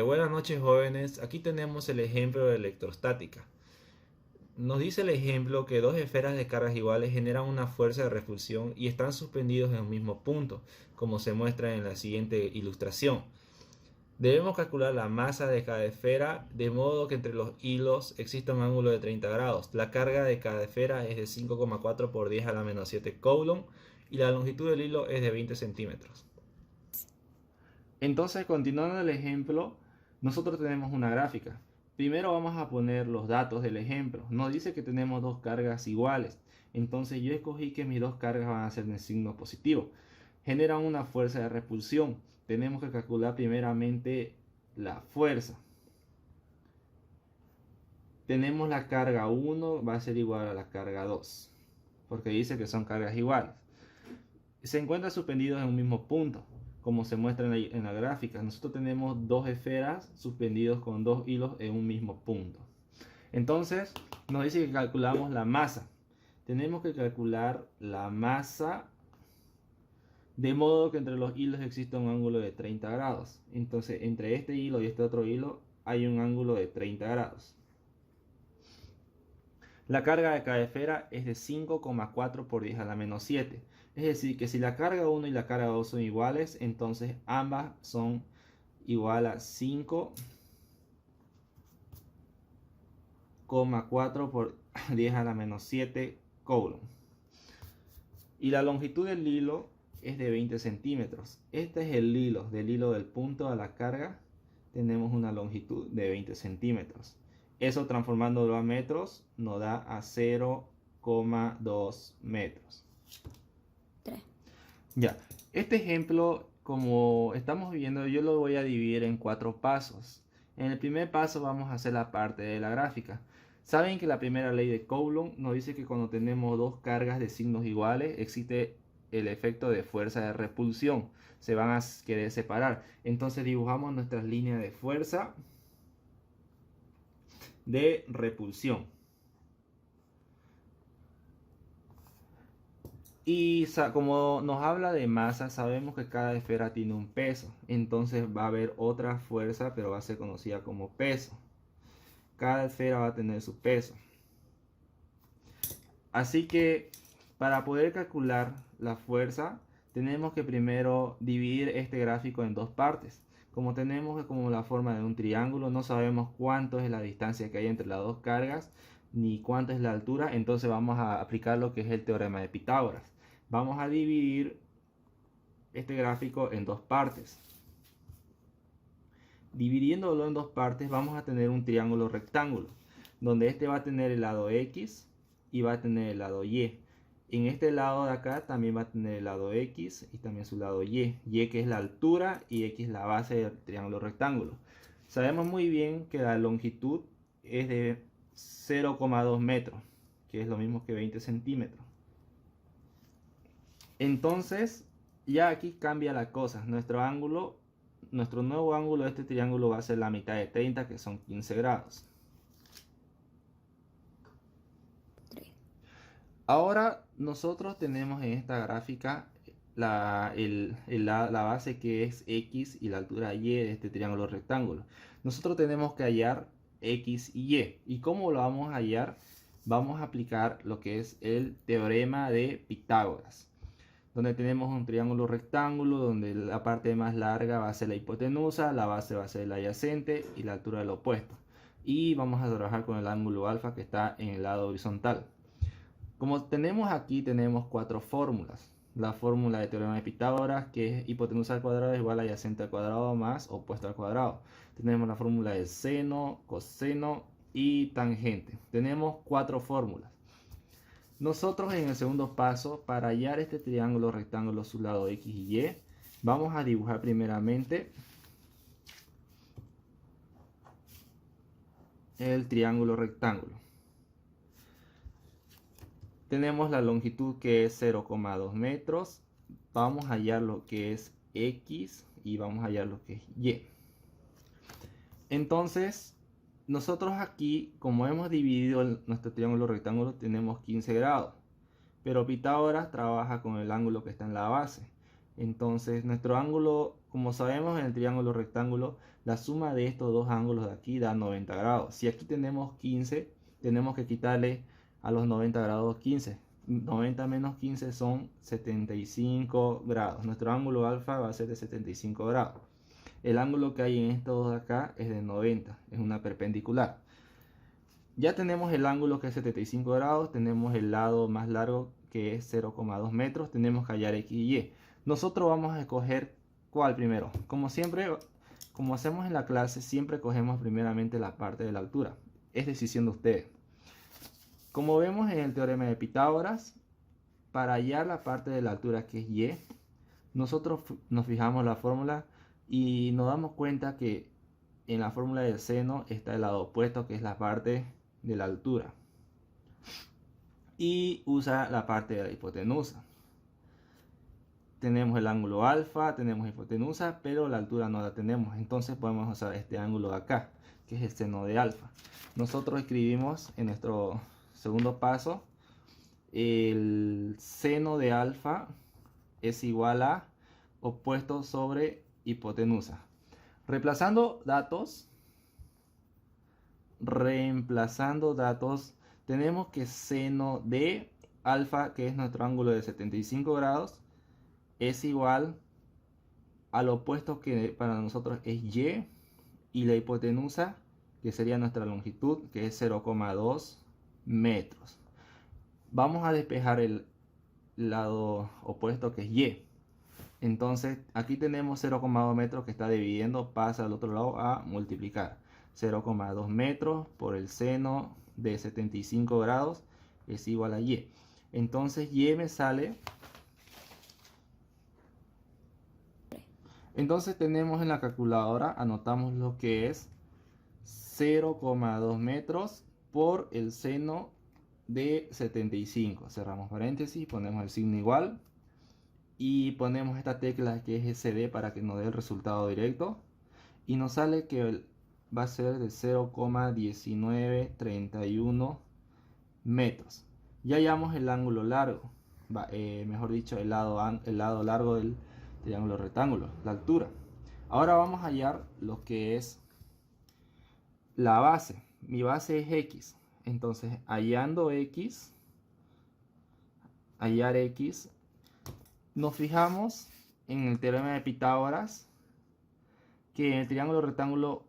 Buenas noches jóvenes, aquí tenemos el ejemplo de electrostática. Nos dice el ejemplo que dos esferas de cargas iguales generan una fuerza de repulsión y están suspendidos en un mismo punto, como se muestra en la siguiente ilustración. Debemos calcular la masa de cada esfera de modo que entre los hilos exista un ángulo de 30 grados. La carga de cada esfera es de 5,4 por 10 a la menos 7 coulomb y la longitud del hilo es de 20 centímetros. Entonces, continuando el ejemplo, nosotros tenemos una gráfica. Primero vamos a poner los datos del ejemplo. Nos dice que tenemos dos cargas iguales. Entonces yo escogí que mis dos cargas van a ser de signo positivo. Generan una fuerza de repulsión. Tenemos que calcular primeramente la fuerza. Tenemos la carga 1 va a ser igual a la carga 2. Porque dice que son cargas iguales. Se encuentran suspendidos en un mismo punto, como se muestra en la gráfica. Nosotros tenemos dos esferas suspendidos con dos hilos en un mismo punto. Entonces nos dice que calculamos la masa. Tenemos que calcular la masa de modo que entre los hilos exista un ángulo de 30 grados. Entonces entre este hilo y este otro hilo hay un ángulo de 30 grados. La carga de cada esfera es de 5,4 por 10 a la menos 7. Es decir, que si la carga 1 y la carga 2 son iguales, entonces ambas son igual a 5,4 por 10 a la menos 7 coulomb. Y la longitud del hilo es de 20 centímetros. Este es el hilo, del hilo del punto a la carga. Tenemos una longitud de 20 centímetros. Eso transformándolo a metros nos da a 0,2 metros. 3. Ya, este ejemplo, como estamos viendo, yo lo voy a dividir en 4 pasos. En el primer paso vamos a hacer la parte de la gráfica. Saben que la primera ley de Coulomb nos dice que cuando tenemos dos cargas de signos iguales existe el efecto de fuerza de repulsión. Se van a querer separar. Entonces dibujamos nuestras líneas de fuerza de repulsión. Y como nos habla de masa, sabemos que cada esfera tiene un peso. Entonces va a haber otra fuerza, pero va a ser conocida como peso. Cada esfera va a tener su peso. Así que para poder calcular la fuerza, tenemos que primero dividir este gráfico en dos partes. Como tenemos como la forma de un triángulo, no sabemos cuánto es la distancia que hay entre las dos cargas, ni cuánto es la altura, entonces vamos a aplicar lo que es el teorema de Pitágoras. Vamos a dividir este gráfico en dos partes. Dividiéndolo en dos partes vamos a tener un triángulo rectángulo, donde este va a tener el lado X y va a tener el lado Y. En este lado de acá también va a tener el lado X y también su lado Y. Y que es la altura y X la base del triángulo rectángulo. Sabemos muy bien que la longitud es de 0,2 metros, que es lo mismo que 20 centímetros. Entonces, ya aquí cambia la cosa. Nuestro nuevo ángulo de este triángulo va a ser la mitad de 30, que son 15 grados. 3. Ahora nosotros tenemos en esta gráfica la base que es X y la altura Y de este triángulo rectángulo. Nosotros tenemos que hallar X y Y. ¿Y cómo lo vamos a hallar? Vamos a aplicar lo que es el teorema de Pitágoras, donde tenemos un triángulo rectángulo donde la parte más larga va a ser la hipotenusa, la base va a ser el adyacente y la altura del opuesto. Y vamos a trabajar con el ángulo alfa que está en el lado horizontal. Como tenemos aquí, tenemos cuatro fórmulas. La fórmula de teorema de Pitágoras, que es hipotenusa al cuadrado es igual a adyacente al cuadrado más opuesto al cuadrado. Tenemos la fórmula de seno, coseno y tangente. Tenemos cuatro fórmulas. Nosotros en el segundo paso, para hallar este triángulo rectángulo su lado X y Y, vamos a dibujar primeramente el triángulo rectángulo. Tenemos la longitud que es 0,2 metros. Vamos a hallar lo que es X y vamos a hallar lo que es Y. Entonces, nosotros aquí, como hemos dividido nuestro triángulo rectángulo, tenemos 15 grados. Pero Pitágoras trabaja con el ángulo que está en la base. Entonces, nuestro ángulo Como sabemos, en el triángulo rectángulo, la suma de estos dos ángulos de aquí da 90 grados. Si aquí tenemos 15, tenemos que quitarle a los 90 grados 15. 90 menos 15 son 75 grados. Nuestro ángulo alfa va a ser de 75 grados. El ángulo que hay en estos dos de acá es de 90, es una perpendicular. Ya tenemos el ángulo que es 75 grados, tenemos el lado más largo que es 0,2 metros, tenemos que hallar x y y. Nosotros vamos a escoger cuál primero. Como siempre, como hacemos en la clase, siempre cogemos primeramente la parte de la altura. Es decisión de ustedes. Como vemos en el teorema de Pitágoras, para hallar la parte de la altura que es y, nosotros nos fijamos la fórmula y nos damos cuenta que en la fórmula del seno está el lado opuesto, que es la parte de la altura, y usa la parte de la hipotenusa. Tenemos el ángulo alfa, tenemos hipotenusa, pero la altura no la tenemos. Entonces podemos usar este ángulo de acá, que es el seno de alfa. Nosotros escribimos en nuestro segundo paso, el seno de alfa es igual a opuesto sobre hipotenusa. Reemplazando datos, tenemos que seno de alfa, que es nuestro ángulo de 75 grados, es igual al opuesto que para nosotros es y la hipotenusa, que sería nuestra longitud, que es 0,2 metros. Vamos a despejar el lado opuesto, que es y. Entonces aquí tenemos 0,2 metros que está dividiendo, pasa al otro lado a multiplicar. 0,2 metros por el seno de 75 grados es igual a y. Entonces y me sale. Entonces tenemos en la calculadora, anotamos lo que es 0,2 metros por el seno de 75. Cerramos paréntesis, ponemos el signo igual y ponemos esta tecla que es SD para que nos dé el resultado directo. Y nos sale que va a ser de 0,1931 metros. Ya hallamos el ángulo largo, mejor dicho, el lado largo del triángulo rectángulo, la altura. Ahora vamos a hallar lo que es la base. Mi base es x. Entonces, hallar x, nos fijamos en el teorema de Pitágoras que en el triángulo rectángulo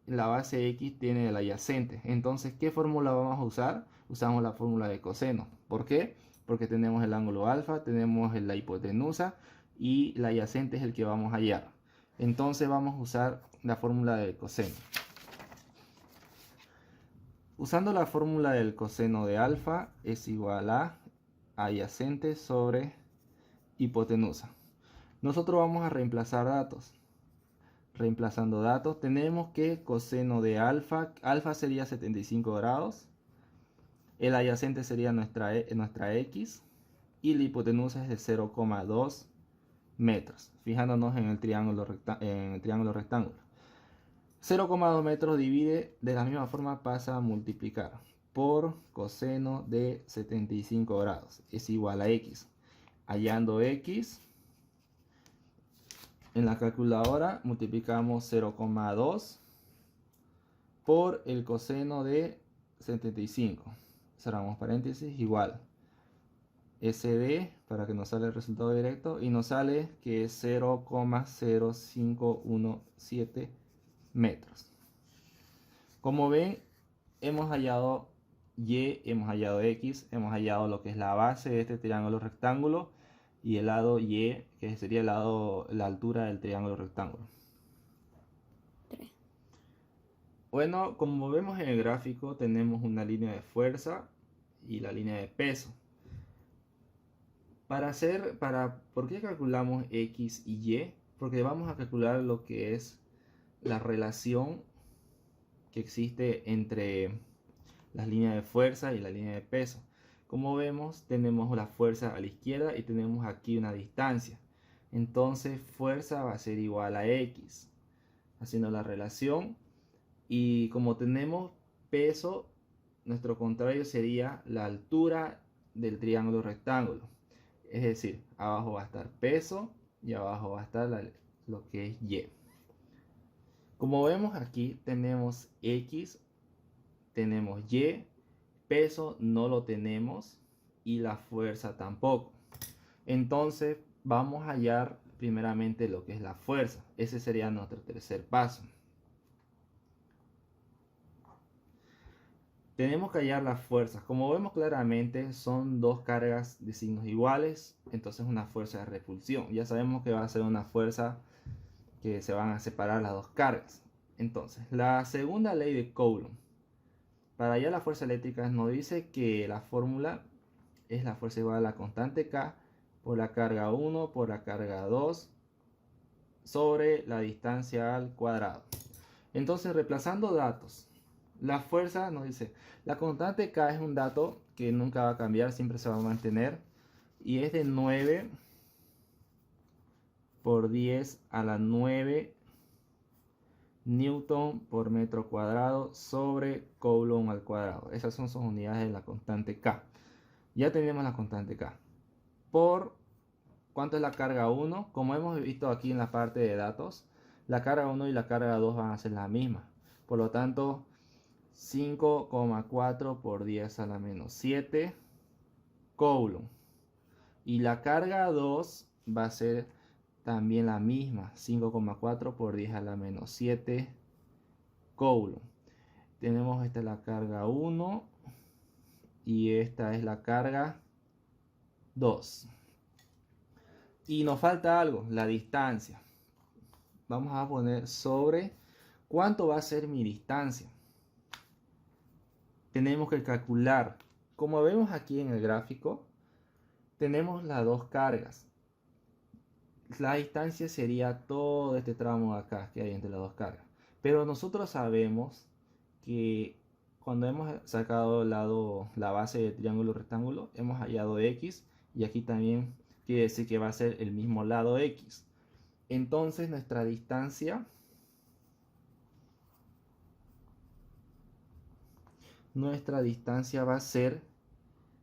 la base x tiene el adyacente. Entonces, ¿qué fórmula vamos a usar? Usamos la fórmula de coseno. ¿Por qué? Porque tenemos el ángulo alfa, tenemos la hipotenusa y el adyacente es el que vamos a hallar. Entonces vamos a usar la fórmula del coseno. Usando la fórmula del coseno de alfa es igual a adyacente sobre hipotenusa. Nosotros vamos a reemplazar datos. Reemplazando datos, tenemos que coseno de alfa sería 75 grados, el adyacente sería nuestra x y la hipotenusa es de 0,2 metros, fijándonos en el triángulo rectángulo. 0,2 metros divide, de la misma forma pasa a multiplicar por coseno de 75 grados, es igual a x. Hallando x, en la calculadora multiplicamos 0,2 por el coseno de 75. Cerramos paréntesis, igual SD para que nos salga el resultado directo y nos sale que es 0,0517 metros. Como ven, hemos hallado y, hemos hallado x, hemos hallado lo que es la base de este triángulo rectángulo y el lado y, que sería la altura del triángulo rectángulo. 3. Bueno, como vemos en el gráfico, tenemos una línea de fuerza y la línea de peso. ¿Por qué calculamos x y y? Porque vamos a calcular lo que es la relación que existe entre las líneas de fuerza y la línea de peso. Como vemos, tenemos la fuerza a la izquierda y tenemos aquí una distancia. Entonces, fuerza va a ser igual a x. Haciendo la relación. Y como tenemos peso, nuestro contrario sería la altura del triángulo rectángulo. Es decir, abajo va a estar peso y abajo va a estar lo que es Y. Como vemos aquí tenemos X, tenemos Y, peso no lo tenemos y la fuerza tampoco. Entonces vamos a hallar primeramente lo que es la fuerza. Ese sería nuestro tercer paso. Tenemos que hallar las fuerzas. Como vemos claramente son dos cargas de signos iguales, entonces una fuerza de repulsión. Ya sabemos que va a ser una fuerza que se van a separar las dos cargas. Entonces, la segunda ley de Coulomb. Para hallar la fuerza eléctrica nos dice que la fórmula es la fuerza igual a la constante K por la carga 1 por la carga 2 sobre la distancia al cuadrado. Entonces, reemplazando datos, la fuerza nos dice, la constante K es un dato que nunca va a cambiar, siempre se va a mantener, y es de 9 por 10 a la 9 Newton por metro cuadrado sobre Coulomb al cuadrado. Esas son sus unidades de la constante K. Ya tenemos la constante K. Por ¿cuánto es la carga 1? Como hemos visto aquí en la parte de datos, la carga 1 y la carga 2 van a ser la misma. Por lo tanto, 5,4 por 10 a la menos 7 Coulomb. Y la carga 2 va a ser también la misma, 5,4 por 10 a la menos 7 Coulomb. Tenemos esta es la carga 1 y esta es la carga 2. Y nos falta algo, la distancia. Vamos a poner sobre cuánto va a ser mi distancia. Tenemos que calcular. Como vemos aquí en el gráfico, tenemos las dos cargas. La distancia sería todo este tramo de acá que hay entre las dos cargas. Pero nosotros sabemos que cuando hemos sacado la base de triángulo rectángulo, hemos hallado X y aquí también quiere decir que va a ser el mismo lado X. Entonces nuestra distancia va a ser,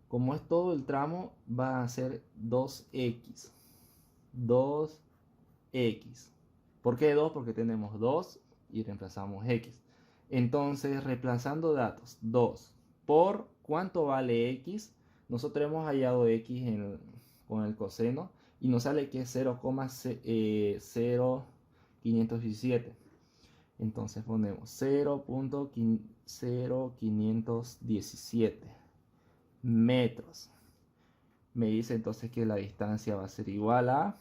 como es todo el tramo, va a ser 2x. 2x. ¿Por qué 2? Porque tenemos 2 y reemplazamos x. Entonces, reemplazando datos, 2 por ¿cuánto vale x? Nosotros hemos hallado x con el coseno y nos sale que es 0,0517. Entonces ponemos 0.0517 metros. Me dice entonces que la distancia va a ser igual a,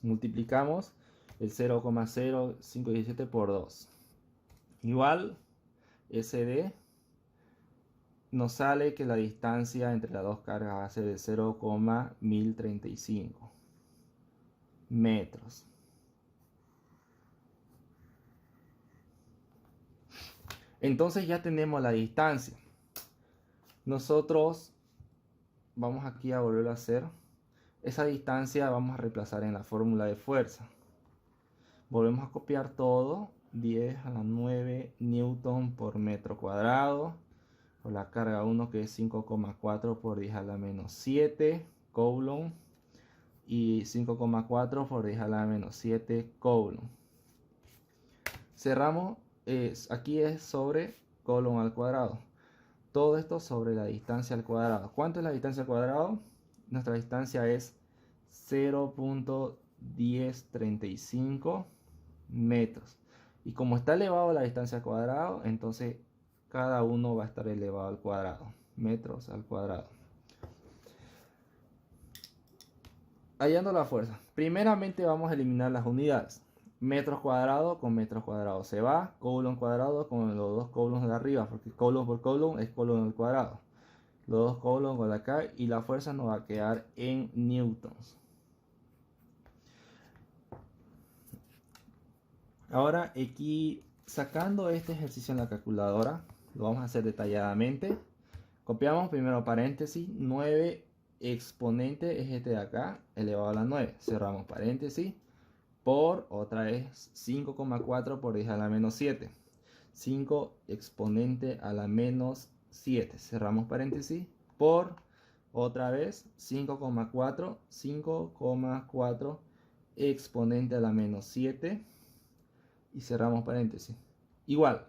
multiplicamos el 0,0517 por 2. Igual SD nos sale que la distancia entre las dos cargas va a ser de 0,1035 metros. Entonces ya tenemos la distancia. Nosotros vamos aquí a volver a hacer. Esa distancia vamos a reemplazar en la fórmula de fuerza. Volvemos a copiar todo. 10 a la 9 Newton por metro cuadrado. Por la carga 1 que es 5,4 por 10 a la menos 7 Coulomb. Y 5,4 por 10 a la menos 7 Coulomb. Cerramos. Aquí es sobre Coulomb al cuadrado. Todo esto sobre la distancia al cuadrado. ¿Cuánto es la distancia al cuadrado? Nuestra distancia es 0.1035 metros. Y como está elevado la distancia al cuadrado, entonces cada uno va a estar elevado al cuadrado. Metros al cuadrado. Hallando la fuerza. Primeramente vamos a eliminar las unidades. Metros cuadrados con metros cuadrados se va. Coulomb cuadrado con los dos coulombs de arriba. Porque coulomb por coulomb es coulomb al cuadrado. Los dos coulombs con acá. Y la fuerza nos va a quedar en newtons. Ahora aquí sacando este ejercicio en la calculadora. Lo vamos a hacer detalladamente. Copiamos primero paréntesis. 9 exponente es este de acá. Elevado a la 9. Cerramos paréntesis. Por otra vez 5,4 por 10 a la menos 7. 5 exponente a la menos 7. Cerramos paréntesis. Por otra vez 5,4. 5,4 exponente a la menos 7 y cerramos paréntesis. Igual,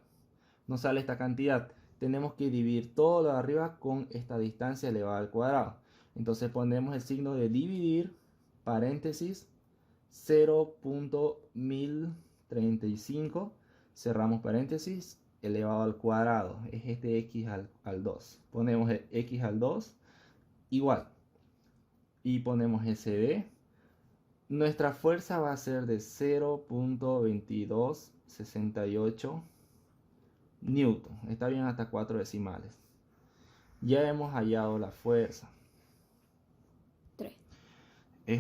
nos sale esta cantidad. Tenemos que dividir todo lo de arriba con esta distancia elevada al cuadrado. Entonces ponemos el signo de dividir, paréntesis, 0.1035, cerramos paréntesis, elevado al cuadrado. Es este x al 2. Ponemos el x al 2 igual. Y ponemos SD. Nuestra fuerza va a ser de 0.2268 newton. Está bien hasta 4 decimales. Ya hemos hallado la fuerza. 3.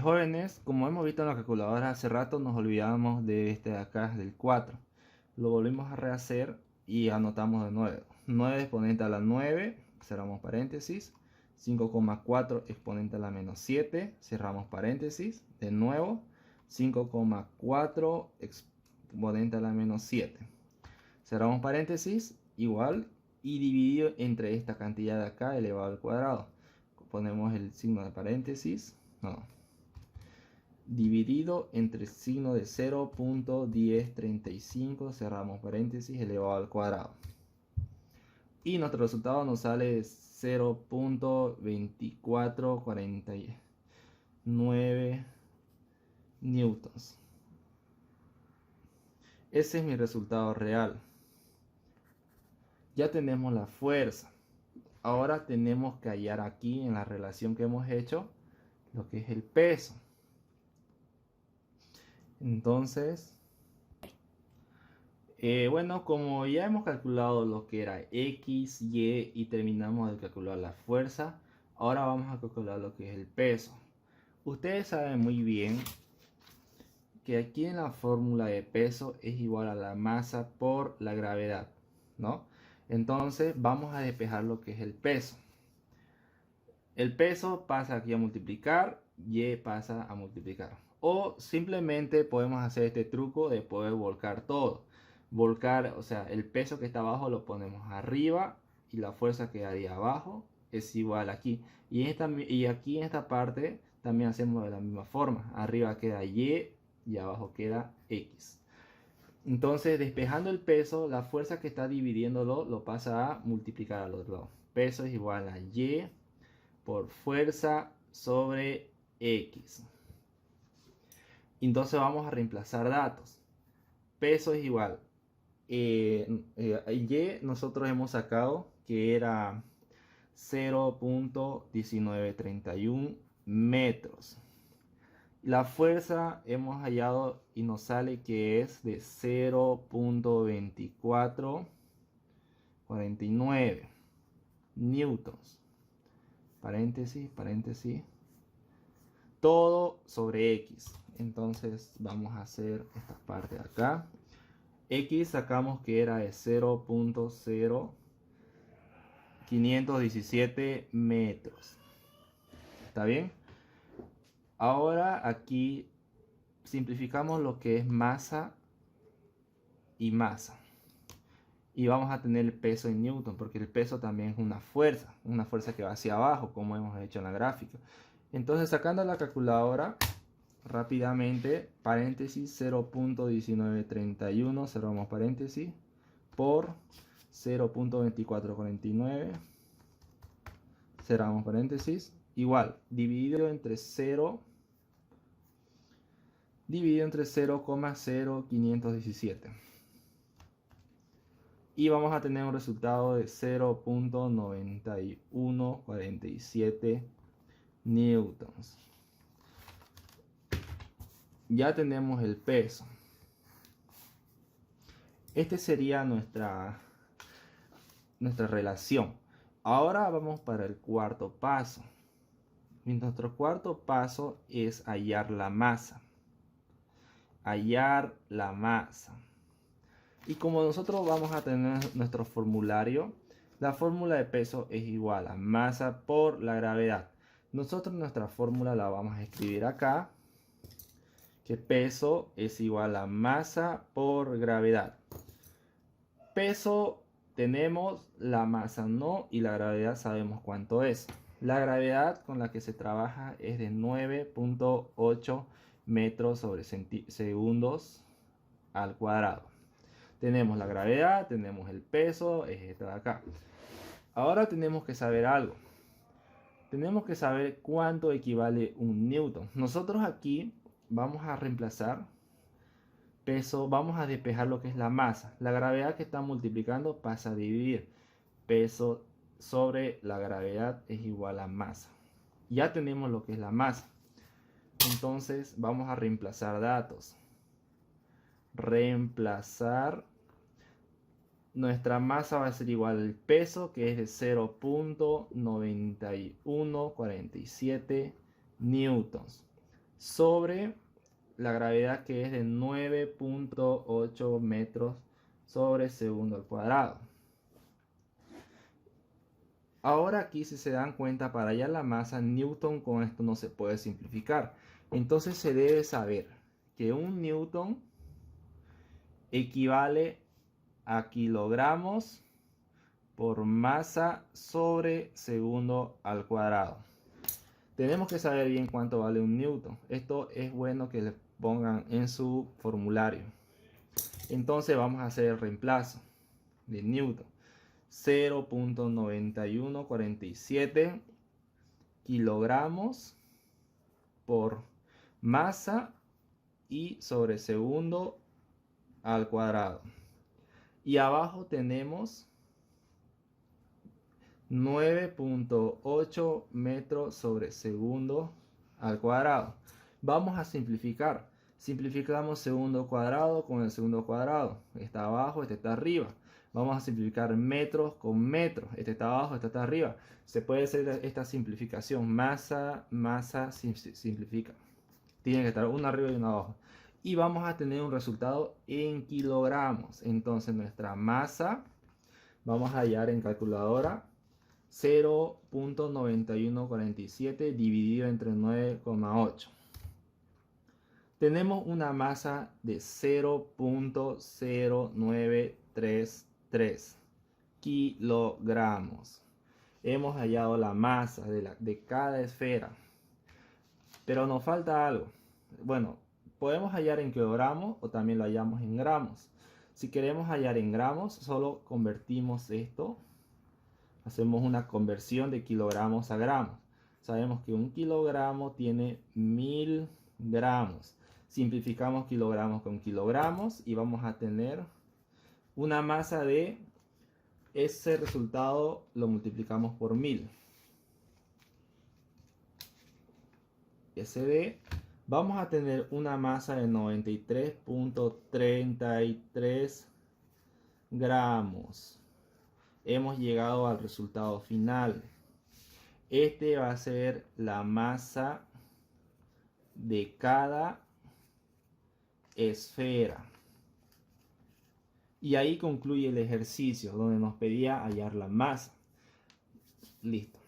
Jóvenes, como hemos visto en la calculadora hace rato, nos olvidamos de este de acá, del 4. Lo volvimos a rehacer y anotamos de nuevo. 9 exponente a la 9, cerramos paréntesis. 5,4 exponente a la menos 7, cerramos paréntesis. De nuevo, 5,4 exponente a la menos 7. Cerramos paréntesis, igual, y dividido entre esta cantidad de acá elevado al cuadrado. Ponemos el signo de paréntesis, no. Dividido entre el signo de 0.1035, cerramos paréntesis, elevado al cuadrado. Y nuestro resultado nos sale 0.2449 newtons. Ese es mi resultado real. Ya tenemos la fuerza. Ahora tenemos que hallar aquí en la relación que hemos hecho lo que es el peso. Entonces, bueno, como ya hemos calculado lo que era X, Y y terminamos de calcular la fuerza, ahora vamos a calcular lo que es el peso. Ustedes saben muy bien que aquí en la fórmula de peso es igual a la masa por la gravedad, ¿no? Entonces vamos a despejar lo que es el peso. El peso pasa aquí a multiplicar, Y pasa a multiplicar. O simplemente podemos hacer este truco de poder volcar todo. Volcar, o sea, el peso que está abajo lo ponemos arriba y la fuerza que quedaría abajo es igual aquí. Y aquí en esta parte también hacemos de la misma forma. Arriba queda Y y abajo queda X. Entonces, despejando el peso, la fuerza que está dividiéndolo lo pasa a multiplicar al otro lado. Peso es igual a Y por fuerza sobre X. Entonces vamos a reemplazar datos. Peso es igual. Y nosotros hemos sacado que era 0.1931 metros. La fuerza hemos hallado y nos sale que es de 0.2449 newtons. Paréntesis, paréntesis. Todo sobre X. Entonces vamos a hacer esta parte de acá. X sacamos que era de 0.0517 metros. ¿Está bien? Ahora aquí simplificamos lo que es masa y masa. Y vamos a tener el peso en newton, porque el peso también es una fuerza que va hacia abajo, como hemos hecho en la gráfica. Entonces, sacando la calculadora, rápidamente, paréntesis 0.1931, cerramos paréntesis, por 0.2449, cerramos paréntesis, igual, dividido entre 0,0517. Y vamos a tener un resultado de 0.9147 newtons. Ya tenemos el peso. Este sería nuestra relación. Ahora vamos para el cuarto paso. Y nuestro cuarto paso es hallar la masa. Hallar la masa. Y como nosotros vamos a tener nuestro formulario, la fórmula de peso es igual a masa por la gravedad. Nosotros nuestra fórmula la vamos a escribir acá, que peso es igual a masa por gravedad. Peso tenemos, la masa no, y la gravedad sabemos cuánto es. La gravedad con la que se trabaja es de 9.8 metros sobre segundos al cuadrado. Tenemos la gravedad, tenemos el peso, es esta de acá. Ahora tenemos que saber algo. Tenemos que saber cuánto equivale un newton. Nosotros aquí vamos a reemplazar peso, vamos a despejar lo que es la masa. La gravedad que está multiplicando pasa a dividir. Peso sobre la gravedad es igual a masa. Ya tenemos lo que es la masa. Entonces vamos a reemplazar datos. Reemplazar. Nuestra masa va a ser igual al peso, que es de 0.9147 newtons, sobre la gravedad, que es de 9.8 metros sobre segundo al cuadrado. Ahora aquí, si se dan cuenta, para hallar la masa, newton con esto no se puede simplificar. Entonces se debe saber que un newton equivale a kilogramos por masa sobre segundo al cuadrado. Tenemos que saber bien cuánto vale un newton. Esto es bueno que le pongan en su formulario. Entonces vamos a hacer el reemplazo de newton. 0.9147 kilogramos por masa y sobre segundo al cuadrado. Y abajo tenemos 9.8 metros sobre segundo al cuadrado. Vamos a simplificar. Simplificamos segundo cuadrado con el segundo cuadrado. Está abajo, este está arriba. Vamos a simplificar metros con metros. Este está abajo, este está arriba. Se puede hacer esta simplificación. Masa, masa, simplifica. Tiene que estar uno arriba y uno abajo. Y vamos a tener un resultado en kilogramos. Entonces nuestra masa, vamos a hallar en calculadora 0.9147 dividido entre 9,8. Tenemos una masa de 0.0933 kilogramos. Hemos hallado la masa de cada esfera. Pero nos falta algo. Bueno, podemos hallar en kilogramos o también lo hallamos en gramos. Si queremos hallar en gramos, solo convertimos esto. Hacemos una conversión de kilogramos a gramos. Sabemos que un kilogramo tiene 1000 gramos. Simplificamos kilogramos con kilogramos y vamos a tener una masa de ese resultado, lo multiplicamos por 1000. SD, vamos a tener una masa de 93.33 gramos. Hemos llegado al resultado final. Este va a ser la masa de cada esfera. Y ahí concluye el ejercicio donde nos pedía hallar la masa. Listo.